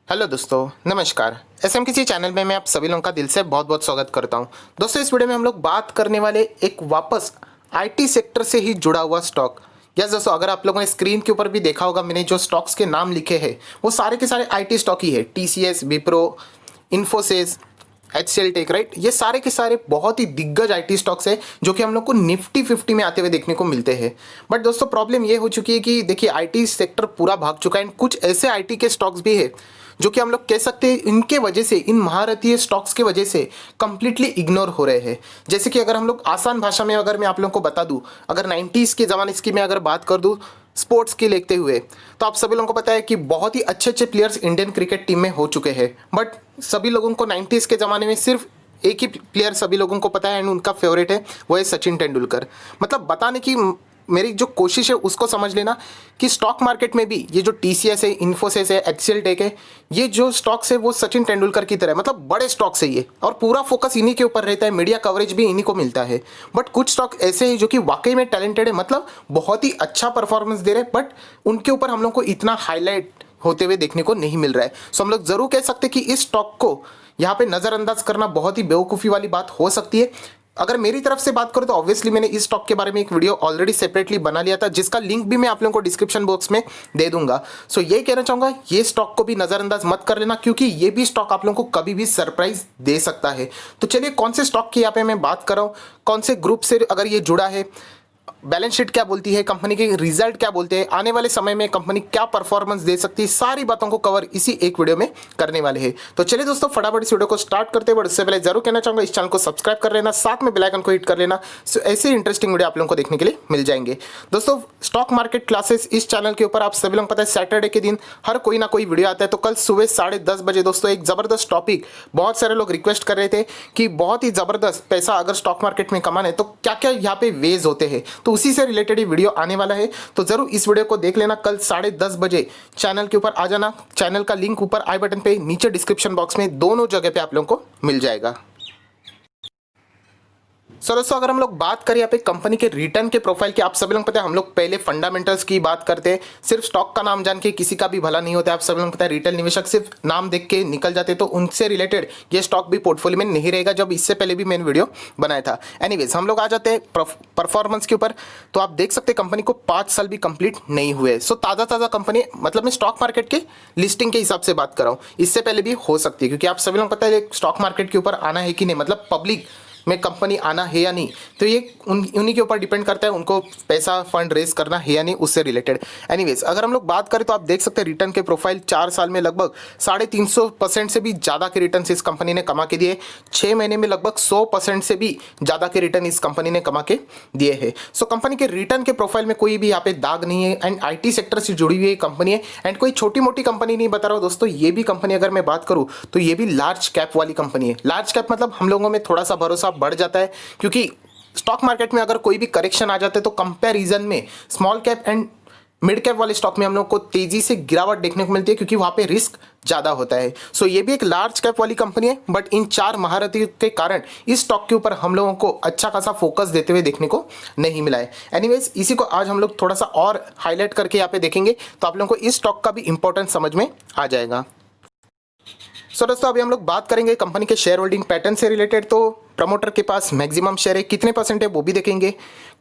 Hello दोस्तों, नमस्कार। SM किसी चैनल में मैं आप सभी लोगों का दिल से बहुत बहुत स्वागत करता हूं। दोस्तों, इस वीडियो में हम लोग बात करने वाले एक वापस आईटी सेक्टर से ही जुड़ा हुआ स्टॉक। यस दोस्तों, अगर आप लोगों ने स्क्रीन के ऊपर भी देखा होगा, मैंने जो स्टॉक्स के नाम लिखे हैं वो सारे के सारे आईटी स्टॉक ही है। TCS, Wipro, Infosys, HCL tech, right. ये सारे के सारे बहुत ही दिग्गज आईटी स्टॉक्स है जो कि हम लोग को निफ्टी 50 में आते हुए देखने को मिलते हैं। बट दोस्तों, प्रॉब्लम ये हो चुकी है कि देखिए, आईटी सेक्टर पूरा भाग चुका है एंड कुछ ऐसे आईटी के स्टॉक्स भी है जो कि हम लोग कह सकते हैं इनके वजह से, इन महारथीय स्टॉक्स के वजह से कंप्लीटली इग्नोर हो रहे हैं। जैसे कि अगर हम लोग आसान भाषा में अगर मैं आप लोगों को बता दूं, अगर 90s के ज़माने की मैं अगर बात कर दूं स्पोर्ट्स की लेते हुए, तो आप सभी लोगों को पता है कि बहुत ही अच्छे अच्छे प्लेयर्स इंडियन क्रिकेट टीम में हो चुके हैं। बट सभी लोगों को 90s के ज़माने में सिर्फ एक ही प्लेयर सभी लोगों को पता है एंड उनका फेवरेट है, वो है सचिन तेंदुलकर। मतलब बताने की मेरी जो कोशिश है उसको समझ लेना कि स्टॉक मार्केट में भी ये जो टीसीएस है, इन्फोसिस है, HCL टेक है, ये जो स्टॉक्स है वो सचिन तेंदुलकर की तरह मतलब बड़े स्टॉक्स है ये, और पूरा फोकस इन्हीं के ऊपर रहता है, मीडिया कवरेज भी इन्हीं को मिलता है। बट कुछ स्टॉक ऐसे हैं जो कि वाकई में टैलेंटेड है, मतलब बहुत ही अच्छा परफॉर्मेंस दे रहे हैं, बट उनके ऊपर हम लोग को इतना हाईलाइट होते हुए देखने को नहीं मिल रहा है। सो हम लोग जरूर कह सकते हैं कि इस स्टॉक को यहाँ पे नज़रअंदाज करना बहुत ही बेवकूफ़ी वाली बात हो सकती है। अगर मेरी तरफ से बात करूं तो ऑब्वियसली मैंने इस स्टॉक के बारे में एक वीडियो ऑलरेडी सेपरेटली बना लिया था, जिसका लिंक भी मैं आप लोगों को डिस्क्रिप्शन बॉक्स में दे दूंगा। सो ये कहना चाहूंगा, ये स्टॉक को भी नज़रअंदाज मत कर लेना, क्योंकि ये भी स्टॉक आप लोगों को कभी भी सरप्राइज दे सकता है। तो चलिए, कौन से स्टॉक की यहाँ पे मैं बात कर रहा हूँ, कौन से ग्रुप से अगर ये जुड़ा है, बैलेंस शीट क्या बोलती है, कंपनी के रिजल्ट क्या बोलते हैं, आने वाले समय में कंपनी क्या परफॉर्मेंस दे सकती है, सारी बातों को कवर इसी एक वीडियो में करने वाले हैं। तो चलिए दोस्तों, फटाफट इस वीडियो को स्टार्ट करते हैं। बट उससे पहले जरूर कहना चाहूंगा, इस चैनल को सब्सक्राइब कर लेना, साथ में बेल आइकन को हिट कर लेना। सो ऐसे इंटरेस्टिंग वीडियो आप लोगों को देखने के लिए मिल जाएंगे। दोस्तों, स्टॉक मार्केट क्लासेस इस चैनल के ऊपर आप सभी लोग पता है सैटरडे के दिन हर कोई ना कोई वीडियो आता है। तो कल सुबह 10:30 बजे दोस्तों एक जबरदस्त टॉपिक, बहुत सारे लोग रिक्वेस्ट कर रहे थे कि बहुत ही जबरदस्त पैसा अगर स्टॉक मार्केट में कमाना है तो क्या क्या यहाँ पे वेज होते हैं, तो उसी से रिलेटेड वीडियो आने वाला है। तो जरूर इस वीडियो को देख लेना। कल 10:30 बजे चैनल के ऊपर आ जाना। चैनल का लिंक ऊपर आई बटन पे, नीचे डिस्क्रिप्शन बॉक्स में, दोनों जगह पे आप लोगों को मिल जाएगा। सो दोस्तों, अगर हम लोग बात करें यहाँ पे कंपनी के रिटर्न के प्रोफाइल की, आप सभी लोग पता है हम लोग पहले फंडामेंटल्स की बात करते हैं। सिर्फ स्टॉक का नाम जान के किसी का भी भला नहीं होता है। आप सभी लोग पता है रिटेल निवेशक सिर्फ नाम देख के निकल जाते, तो उनसे रिलेटेड ये स्टॉक भी पोर्टफोलियो में नहीं रहेगा, जब इससे पहले भी मैंने वीडियो बनाया था। एनीवेज, हम लोग आ जाते हैं परफॉर्मेंस के ऊपर। तो आप देख सकते हैं कंपनी को 5 साल भी कंप्लीट नहीं हुए। सो ताज़ा कंपनी, मतलब मैं स्टॉक मार्केट के लिस्टिंग के हिसाब से बात कर रहा हूँ, इससे पहले भी हो सकती है, क्योंकि आप सभी लोग पता है स्टॉक मार्केट के ऊपर आना है कि नहीं, मतलब पब्लिक में कंपनी आना है या नहीं, तो ये उन्हीं के ऊपर डिपेंड करता है, उनको पैसा फंड रेज करना है या नहीं, उससे रिलेटेड। एनीवेज, अगर हम लोग बात करें तो आप देख सकते हैं रिटर्न के प्रोफाइल 4 साल में लगभग 350% से भी ज़्यादा के रिटर्न इस कंपनी ने कमा के दिए। 6 महीने में लगभग 100% से भी ज़्यादा के रिटर्न इस कंपनी ने कमा के दिए हैं। सो कंपनी के रिटर्न के प्रोफाइल में कोई भी यहाँ पे दाग नहीं है एंड IT सेक्टर से जुड़ी हुई कंपनी है एंड कोई छोटी मोटी कंपनी नहीं बता रहा हूँ दोस्तों। ये भी कंपनी अगर मैं बात करूँ तो ये भी लार्ज कैप वाली कंपनी है। लार्ज कैप मतलब हम लोगों में थोड़ा सा भरोसा बढ़ जाता है, क्योंकि स्टॉक मार्केट में अगर कोई भी करेक्शन आ जाता है तो कंपैरिजन में small cap and mid cap वाले स्टॉक में हम लोग को तेजी से गिरावट देखने को मिलती है, क्योंकि वहां पे रिस्क ज्यादा होता है। सो ये भी एक लार्ज कैप वाली कंपनी है, बट इन 4 महारथियों के कारण इस स्टॉक के ऊपर हम लोगों को अच्छा खासा फोकस देते हुए देखने को नहीं मिला है। एनीवेज, इसी को आज हम लोग थोड़ा सा और हाईलाइट करके यहाँ पे देखेंगे, तो आप लोगों को इस स्टॉक का भी इंपॉर्टेंस समझ में आ जाएगा। सो दोस्तों, अभी हम लोग बात करेंगे कंपनी के शेयर होल्डिंग पैटर्न से रिलेटेड। तो प्रमोटर के पास मैक्सिमम शेयर है, कितने परसेंट है वो भी देखेंगे।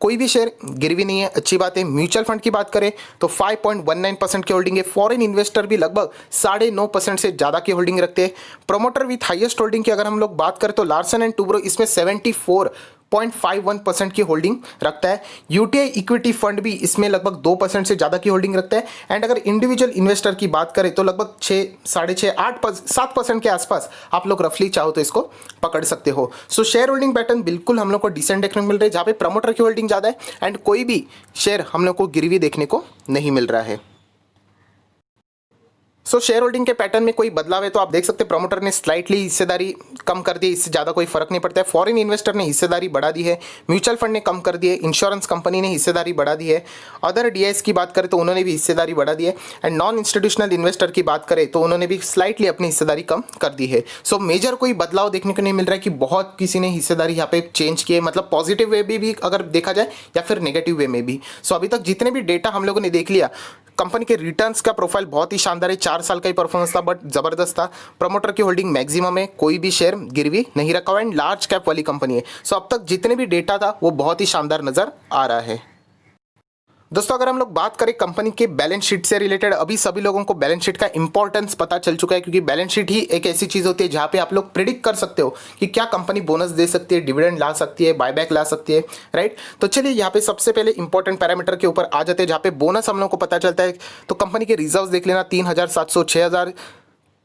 कोई भी शेयर गिरवी नहीं है, अच्छी बात है। म्यूचुअल फंड की बात करें तो 5.19% की होल्डिंग है। फॉरेन इन्वेस्टर भी लगभग 9.5% से ज़्यादा की होल्डिंग रखते हैं। प्रमोटर विथ हाईएस्ट होल्डिंग की अगर हम लोग बात करें तो लार्सन एंड टूब्रो इसमें 74.51% की होल्डिंग रखता है। यूटीआई इक्विटी फंड भी इसमें लगभग 2% से ज़्यादा की होल्डिंग रखता है। एंड अगर इंडिविजुअल इन्वेस्टर की बात करें तो लगभग 6, 6.5, 7% के आसपास आप लोग रफली चाहो तो इसको पकड़ सकते हो। सो शेयर होल्डिंग पैटर्न बिल्कुल हम लोग को डिसेंट देखने को मिल रहा है, जहाँ पे प्रमोटर की होल्डिंग ज़्यादा है एंड कोई भी शेयर हम लोग को गिरवी देखने को नहीं मिल रहा है। सो शेयर होल्डिंग के पैटर्न में कोई बदलाव है तो आप देख सकते हैं प्रमोटर ने स्लाइटली हिस्सेदारी कम कर दी, इससे ज़्यादा कोई फर्क नहीं पड़ता है। फॉरेन इन्वेस्टर ने हिस्सेदारी बढ़ा दी है, म्यूचुअल फंड ने कम कर दी है, इंश्योरेंस कंपनी ने हिस्सेदारी बढ़ा दी है, अदर डीआईएस की बात करें तो उन्होंने भी हिस्सेदारी बढ़ा दी है एंड नॉन इंस्टीट्यूशनल इन्वेस्टर की बात करें तो उन्होंने भी स्लाइटली अपनी हिस्सेदारी कम कर दी है। सो मेजर कोई बदलाव देखने को नहीं मिल रहा है कि बहुत किसी ने हिस्सेदारी यहाँ पे चेंज की है, मतलब पॉजिटिव वे भी अगर देखा जाए या फिर नेगेटिव वे में भी। सो अभी तक जितने भी डेटा हम लोगों ने देख लिया, कंपनी के रिटर्न्स का प्रोफाइल बहुत ही शानदार है, 4 साल का ही परफॉर्मेंस था बट जबरदस्त था। प्रमोटर की होल्डिंग मैक्सिमम है, कोई भी शेयर गिरवी नहीं रखा हुआ, एंड लार्ज कैप वाली कंपनी है। सो अब तक जितने भी डेटा था वो बहुत ही शानदार नजर आ रहा है। दोस्तों अगर हम लोग बात करें कंपनी के बैलेंस शीट से रिलेटेड, अभी सभी लोगों को बैलेंस शीट का इंपॉर्टेंस पता चल चुका है, क्योंकि बैलेंस शीट ही एक ऐसी चीज होती है जहां पे आप लोग प्रिडिक्ट कर सकते हो कि क्या कंपनी बोनस दे सकती है, डिविडेंड ला सकती है, बायबैक ला सकती है, राइट। तो चलिए यहाँ पे सबसे पहले इंपॉर्टेंट पैरामीटर के ऊपर आ जाते हैं, जहाँ पे बोनस हम लोग को पता चलता है। तो कंपनी के रिजर्व देख लेना, 3,700, 6,000,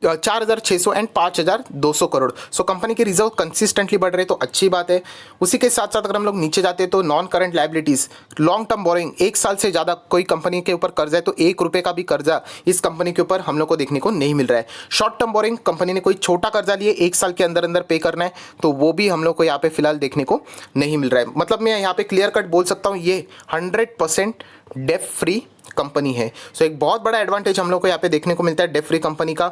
4,600 एंड 5,200 करोड़। सो कंपनी के रिजर्व कंसिस्टेंटली बढ़ रहे, तो अच्छी बात है। उसी के साथ साथ अगर हम लोग नीचे जाते हैं तो non current liabilities, long term borrowing, 1 साल से ज़्यादा कोई कंपनी के ऊपर कर्जा है तो 1 रुपये का भी कर्जा इस कंपनी के ऊपर हम लोग को देखने को नहीं मिल रहा है। शॉर्ट टर्म बोरिंग, कंपनी ने कोई छोटा कर्जा लिए 1 साल के अंदर अंदर पे करना है, तो वो भी हम लोग को यहाँ पे फिलहाल देखने को नहीं मिल रहा है। मतलब मैं यहाँ पे क्लियर कट बोल सकता हूँ ये 100% डेफ फ्री कंपनी है। सो एक बहुत बड़ा एडवांटेज हम लोग को यहाँ पे देखने को मिलता है डेफ फ्री कंपनी का।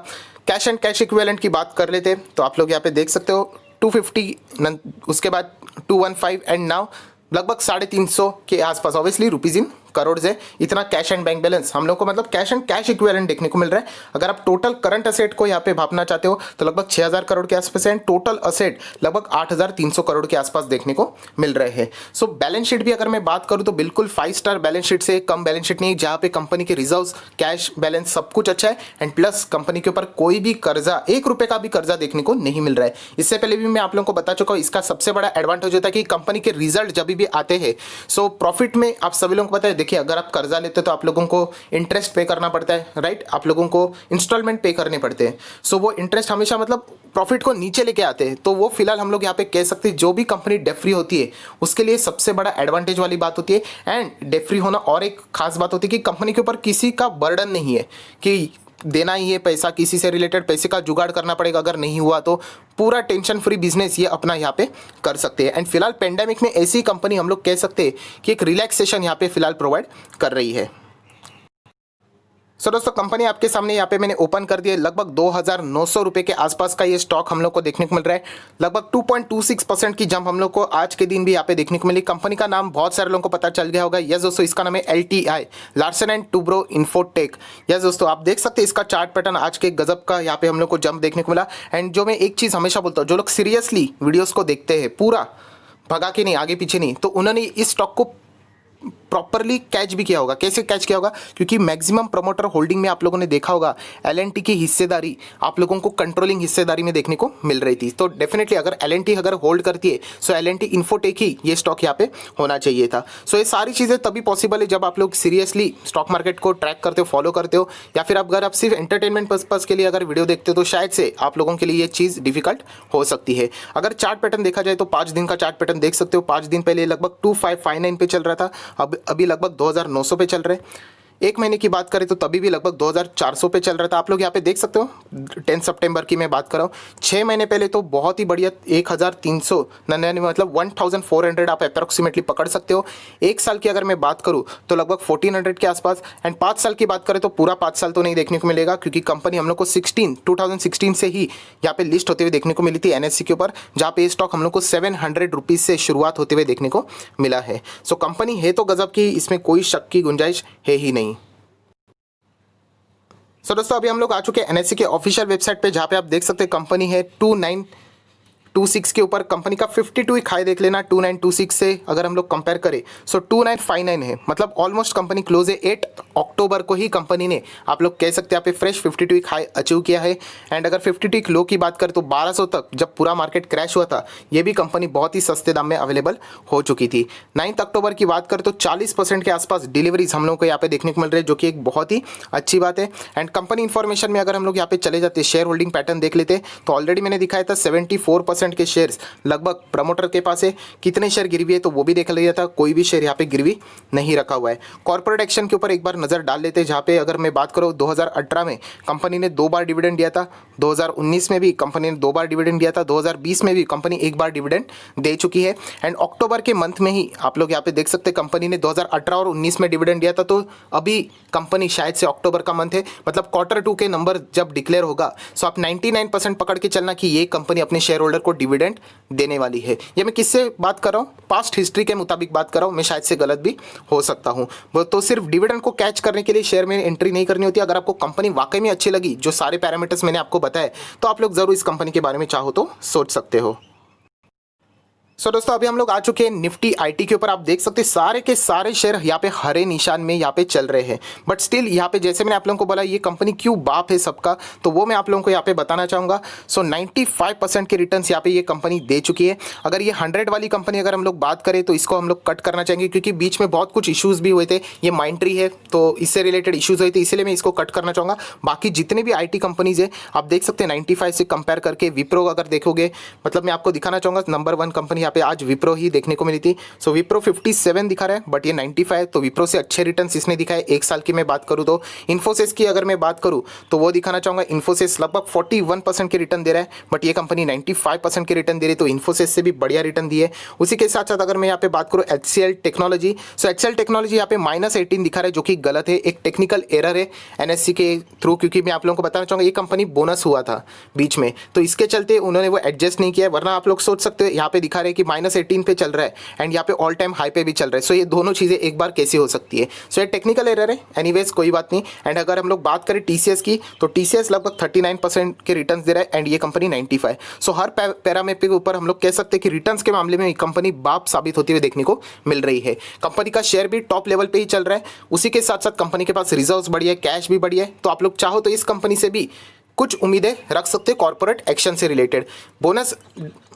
कैश एंड कैश इक्विवेलेंट की बात कर लेते हैं तो आप लोग यहाँ पे देख सकते हो 250, उसके बाद 215 एंड नाउ लगभग 350 के आसपास, ऑब्वियसली रुपीज इन करोड़ है, इतना कैश एंड बैंक बैलेंस हम लोग को, मतलब कैश एंड कैश इक्विवेलेंट देखने को मिल रहा है। अगर आप टोटल करंट असेट को यहाँ पे भापना चाहते हो तो लगभग 6,000 करोड़ के आसपास है, एंड टोटल असेट लगभग 8,300 करोड़ के आसपास देखने को मिल रहे हैं। सो बैलेंस शीट भी अगर मैं बात करूँ तो बिल्कुल 5 स्टार बैलेंस शीट से कम बैलेंस शीट नहीं, जहाँ पे कंपनी के रिजर्व, कैश बैलेंस सब कुछ अच्छा है, एंड प्लस कंपनी के ऊपर कोई भी कर्जा, 1 रुपये का भी कर्जा देखने को नहीं मिल रहा है। इससे पहले भी मैं आप लोगों को बता चुका हूँ, इसका सबसे बड़ा एडवांटेज होता है कि कंपनी के रिजल्ट जब भी आते हैं, सो प्रॉफिट में आप सभी लोगों को पता है, देखिए अगर आप कर्जा लेते तो आप लोगों को इंटरेस्ट पे करना पड़ता है, राइट, आप लोगों को इंस्टॉलमेंट पे करने पड़ते हैं। सो वो इंटरेस्ट हमेशा मतलब प्रॉफिट को नीचे लेके आते हैं, तो वो फिलहाल हम लोग यहाँ पे कह सकते हैं जो भी कंपनी डेट फ्री होती है उसके लिए सबसे बड़ा एडवांटेज वाली बात होती है। एंड डेट फ्री होना और एक खास बात होती है कि कंपनी के ऊपर किसी का बर्डन नहीं है कि देना ही है पैसा, किसी से रिलेटेड पैसे का जुगाड़ करना पड़ेगा, अगर नहीं हुआ तो पूरा टेंशन फ्री बिजनेस ये अपना यहाँ पे कर सकते हैं। एंड फिलहाल पेंडेमिक में ऐसी कंपनी हम लोग कह सकते हैं कि एक रिलैक्सेशन यहाँ पे फिलहाल प्रोवाइड कर रही है। सो दोस्तों कंपनी आपके सामने यहाँ पे मैंने ओपन कर दिया, लगभग 2,900 रुपये के आसपास का ये स्टॉक हम लोग को देखने को मिल रहा है। लगभग 2.26% की जंप हम लोग को आज के दिन भी यहाँ पे देखने को मिली। कंपनी का नाम बहुत सारे लोगों को पता चल गया होगा, यस दोस्तों, इसका नाम है LTI, Larsen and Toubro infotech. Yes दोस्तों, आप देख सकते हैं इसका चार्ट पैटर्न आज के गजब का यहाँ पे हम लोग को जंप देखने को मिला। एंड जो मैं एक चीज़ हमेशा बोलता हूँ, जो लोग सीरियसली वीडियोज़ को देखते हैं, पूरा भगा के नहीं, आगे पीछे नहीं, तो उन्होंने इस स्टॉक को प्रॉपरली कैच भी किया होगा। कैसे कैच किया होगा? क्योंकि मैक्सिमम प्रमोटर होल्डिंग में आप लोगों ने देखा होगा L&T की हिस्सेदारी आप लोगों को कंट्रोलिंग हिस्सेदारी में देखने को मिल रही थी। तो डेफिनेटली अगर L&T अगर होल्ड करती है सो L&T इन्फोटेक ही ये स्टॉक यहाँ पे होना चाहिए था। सो ये सारी चीज़ें तभी पॉसिबल है जब आप लोग सीरियसली स्टॉक मार्केट को ट्रैक करते हो, फॉलो करते हो, या फिर अगर आप सिर्फ एंटरटेनमेंट पर्पज के लिए अगर वीडियो देखते हो तो शायद से आप लोगों के लिए ये चीज़ डिफिकल्ट हो सकती है। अगर चार्ट पैटर्न देखा जाए तो 5 दिन का चार्ट पैटर्न देख सकते हो। 5 दिन पहले लगभग 2559 पे चल रहा था, अब अभी लगभग 2,900 पे चल रहे हैं। 1 महीने की बात करें तो तभी भी लगभग 2,400 पे चल रहा था। आप लोग यहाँ पे देख सकते हो 10 सितंबर की मैं बात कर रहा हूँ। 6 महीने पहले तो बहुत ही बढ़िया 1,399 मतलब 1,400 आप अप्रॉक्सीमेटली पकड़ सकते हो। 1 साल की अगर मैं बात करूँ तो लगभग 1,400 के आसपास। एंड 5 साल की बात करें तो पूरा 5 साल तो नहीं देखने को मिलेगा, क्योंकि कंपनी हम लोग को 2016 से ही यहाँ पे लिस्ट होते हुए देखने को मिली थी NSE के ऊपर, जहाँ पे स्टॉक हम लोग को 700 रुपीज़ से शुरुआत होते हुए देखने को मिला है। सो कंपनी है तो गजब की, इसमें कोई शक की गुंजाइश है ही नहीं। सो दोस्तों अभी हम लोग आ चुके हैं NSE के ऑफिशियल वेबसाइट पे, जहाँ पे आप देख सकते हैं कंपनी है 2926 के ऊपर। कंपनी का 52 वीक हाई देख लेना, 2926 से अगर हम लोग कंपेयर करें सो 2959 है, मतलब ऑलमोस्ट कंपनी क्लोज है। 8 अक्टूबर को ही कंपनी ने आप लोग कह सकते हैं यहाँ पे फ्रेश 52 वीक हाई अचीव किया है। एंड अगर 52 वीक लो की बात करें तो 1200 तक जब पूरा मार्केट क्रैश हुआ था, ये भी कंपनी बहुत ही सस्ते दाम में अवेलेबल हो चुकी थी। 9 अक्टूबर की बात करें तो 40% के आसपास डिलीवरीज हम लोग को यहाँ पे देखने को मिल रही है, जो कि एक बहुत ही अच्छी बात है। एंड कंपनी इन्फॉर्मेशन में अगर हम लोग यहाँ पे चले जाते, शेयर होल्डिंग पैटर्न देख लेते, तो ऑलरेडी मैंने दिखाया था 74% के शेयर्स लगभग प्रमोटर के पास है। कितने शेयर गिरवी है तो वो भी देख लिया था, कोई भी शेयर यहाँ पे गिरवी नहीं रखा हुआ है। कॉर्पोरेट एक्शन के ऊपर एक बार नजर डाल लेते हैं, जहाँ पे अगर मैं बात करूँ 2018 में कंपनी ने 2 बार डिविडेंड दिया था, 2019 में भी कंपनी ने 2 बार डिविडेंड दिया था, 2020 में भी कंपनी 1 बार डिविडेंड दे चुकी है। एंड अक्टूबर के मंथ में ही आप लोग यहाँ पे देख सकते हैं कंपनी ने 2018 और 19 में डिविडेंड दिया था। तो अभी कंपनी शायद से अक्टूबर का मंथ है, मतलब Q2 के नंबर जब डिक्लेयर होगा सो आप 99% पकड़ के चलना कि ये कंपनी अपने शेयर होल्डर आपको डिविडेंड देने वाली है। ये मैं किससे बात कर रहा हूँ, पास्ट हिस्ट्री के मुताबिक बात कर रहा हूँ, मैं शायद से गलत भी हो सकता हूँ। वो तो सिर्फ डिविडेंड को कैच करने के लिए शेयर में एंट्री नहीं करनी होती। अगर आपको कंपनी वाकई में अच्छी लगी, जो सारे पैरामीटर्स मैंने आपको बताए, तो आप लोग जरूर इस कंपनी के बारे में चाहो तो सोच सकते हो। दोस्तों अभी हम लोग आ चुके हैं निफ्टी आईटी के ऊपर। आप देख सकते हैं सारे के सारे शेयर यहाँ पे हरे निशान में यहाँ पे चल रहे हैं, बट स्टिल यहाँ पे जैसे मैंने आप लोगों को बोला ये कंपनी क्यों बाप है सबका, तो वो मैं आप लोगों को यहाँ पे बताना चाहूँगा। 95% के रिटर्न्स यहाँ पे ये कंपनी दे चुकी है। अगर ये 100 वाली कंपनी अगर हम लोग बात करें तो इसको हम लोग कट करना चाहेंगे, क्योंकि बीच में बहुत कुछ इशूज़ भी हुए थे। ये माइंट्री है तो इससे रिलेटेड इशूज़ हुए थे, इसलिए मैं इसको कट करना चाहूँगा। बाकी जितने भी IT कंपनीज़ है आप देख सकते हैं 95 से कंपेयर करके विप्रो अगर देखोगे, मतलब मैं आपको दिखाना चाहूँगा नंबर 1 कंपनी यहाँ पे आज विप्रो ही देखने को मिली थी। सो विप्रो 57 दिखा रहा है, बट ये 95, तो विप्रो से अच्छे रिटर्न्स इसने दिखाए। एक साल की मैं बात करूँ तो इन्फोसिस की अगर मैं बात करूँ तो वो दिखाना चाहूँगा, इन्फोसिस लगभग 41% के रिटर्न दे रहा है, बट ये कंपनी 95% के रिटर्न दे रही है, तो इन्फोसिस से भी बढ़िया रिटर्न दिए। उसी के साथ साथ अगर मैं यहाँ पे बात करूँ HCL टेक्नोलॉजी, सो HCL टेक्नोलॉजी यहाँ पे -18 दिखा रहा है, जो कि गलत है, एक टेक्निकल एरर है NSE के थ्रू, क्योंकि मैं आप लोगों को बताना चाहूँगा ये कंपनी बोनस हुआ था बीच में, तो इसके चलते उन्होंने वो एडजस्ट नहीं किया। वरना आप लोग सोच सकते हो यहाँ पे दिखा रहे हैं कि -18 पे चल रहा है एंड यहाँ पे ऑल टाइम हाई पे भी चल रहा है। सो ये दोनों चीज़ें एक बार कैसे हो सकती है। सो ये टेक्निकल एरर है, एनीवेज कोई बात नहीं। एंड अगर हम लोग बात करें TCS की, तो TCS लगभग 39% के रिटर्न्स दे रहा है एंड ये कंपनी 95। सो हर पैरामीटर के ऊपर हम लोग कह सकते हैं कि रिटर्न्स के मामले में ये कंपनी बाप साबित होती हुई देखने को मिल रही है। कंपनी का शेयर भी टॉप लेवल पे ही चल रहा है, उसी के साथ साथ कंपनी के पास रिजर्व्स बढ़िया है, कैश भी बढ़िया है। तो आप लोग चाहो तो इस कंपनी से भी कुछ उम्मीदें रख सकते हैं कॉर्पोरेट एक्शन से रिलेटेड। बोनस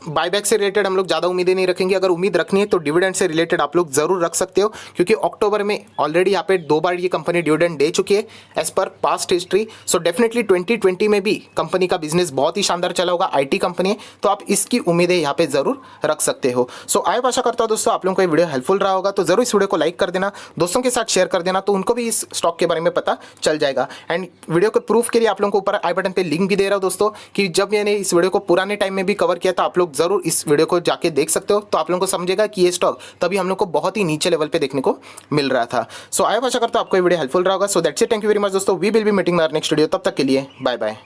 बायबैक से रिलेटेड हम लोग ज़्यादा उम्मीदें नहीं रखेंगे। अगर उम्मीद रखनी है तो डिविडेंड से रिलेटेड आप लोग ज़रूर रख सकते हो, क्योंकि अक्टूबर में ऑलरेडी यहाँ पे 2 बार ये कंपनी डिविडेंड दे चुकी है as per past history. So definitely 2020 में भी कंपनी का बिजनेस बहुत ही शानदार चला होगा, IT कंपनी है, तो आप इसकी उम्मीदें यहाँ पे ज़रूर रख सकते हो। सो आय आशा करता हूँ दोस्तों आप लोगों को ये वीडियो हेल्पफुल रहा होगा, तो ज़रूर इस वीडियो को लाइक कर देना, दोस्तों के साथ शेयर कर देना, तो उनको भी इस स्टॉक के बारे में पता चल जाएगा। एंड वीडियो के प्रूफ के लिए आप लोगों को ऊपर आई बटन पर लिंक भी दे रहा हूँ दोस्तों, कि जब मैंने इस वीडियो को पुराने टाइम में भी कवर किया था, आप लोग जरूर इस वीडियो को जाके देख सकते हो, तो आप लोगों को समझेगा कि ये स्टॉक तभी हम लोग को बहुत ही नीचे लेवल पे देखने को मिल रहा था। सो आशा करता हूं आपको ये वीडियो हेल्पफुल रहा होगा। So that's it, thank you very much दोस्तों, we will be meeting in our next video. तब तक के लिए बाय बाय।